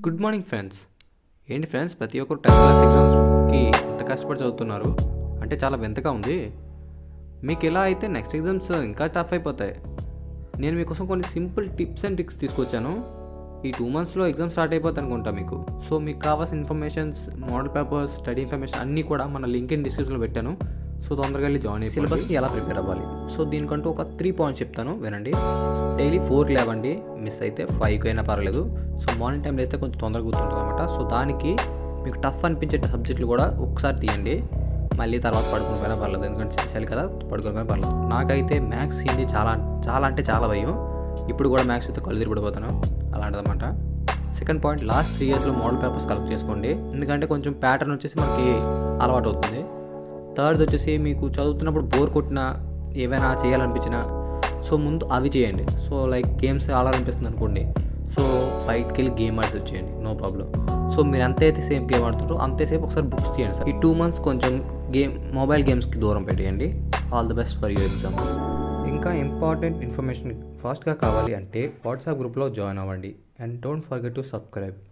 Good morning friends. ఏంటి friends, ప్రతి ఒక్కరు 10th క్లాస్ ఎగ్జామ్స్కి ఎంత కష్టపడి చదువుతున్నారు అంటే చాలా వింతగా ఉంది. మీకు ఇలా అయితే నెక్స్ట్ ఎగ్జామ్స్ ఇంకా టఫ్ అయిపోతాయి. నేను మీకోసం కొన్ని సింపుల్ టిప్స్ అండ్ ట్రిక్స్ తీసుకొచ్చాను. ఈ 2 monthsలో ఎగ్జామ్ స్టార్ట్ అయిపోతుంది అనుకుంటా మీకు. సో మీకు కావాల్సిన informations, model papers, study information అన్నీ కూడా మన లింక్ ఇన్ డిస్క్రిప్షన్లో పెట్టాను. సో తొందరగా వెళ్ళి జాయిన్ అయ్యి సిలబస్కి ఎలా ప్రిపేర్ అవ్వాలి. సో దీనికంటూ ఒక 3 points చెప్తాను, వినండి. డైలీ 4కి లేవండి, మిస్ అయితే 5కి అయినా పర్లేదు. సో మార్నింగ్ టైం లేస్తే కొంచెం తొందరగా గుర్తుంటుంది అనమాట. సో దానికి మీకు టఫ్ అనిపించే సబ్జెక్టులు కూడా ఒకసారి తీయండి, మళ్ళీ తర్వాత పడుకుని పోయినా పర్లేదు, ఎందుకంటే చలి కదా, పడుకుని పోయినా పర్లేదు. నాకైతే మ్యాథ్స్, హిందీ చాలా అంటే చాలా భయం. ఇప్పుడు కూడా మ్యాథ్స్ అయితే కళ్ళు తిరిగిపోతాను, అలాంటిదన్నమాట. సెకండ్ పాయింట్, లాస్ట్ 3 yearsలో మోడల్ పేపర్స్ కలెక్ట్ చేసుకోండి, ఎందుకంటే కొంచెం ప్యాటర్న్ వచ్చేసి మనకి అలవాటు అవుతుంది. థర్డ్ వచ్చేసి మీకు చదువుతున్నప్పుడు బోర్ కొట్టినా, ఏవైనా చేయాలనిపించినా సో ముందు అవి చేయండి. సో లైక్ గేమ్స్ ఆడాలనిపిస్తుంది అనుకోండి, సో బయటికి వెళ్ళి గేమ్ ఆడితే వచ్చేయండి, నో ప్రాబ్లం. సో మీరు ఎంతైతే సేపు గేమ్ ఆడుతుంటారో అంతేసేపు ఒకసారి బుక్స్ తీయండి సార్. ఈ 2 months కొంచెం మొబైల్ గేమ్స్కి దూరం పెట్టేయండి. All the best for your exams. ఇంకా ఇంపార్టెంట్ ఇన్ఫర్మేషన్ ఫాస్ట్గా కావాలి అంటే వాట్సాప్ గ్రూప్లో జాయిన్ అవ్వండి. And don't forget to subscribe.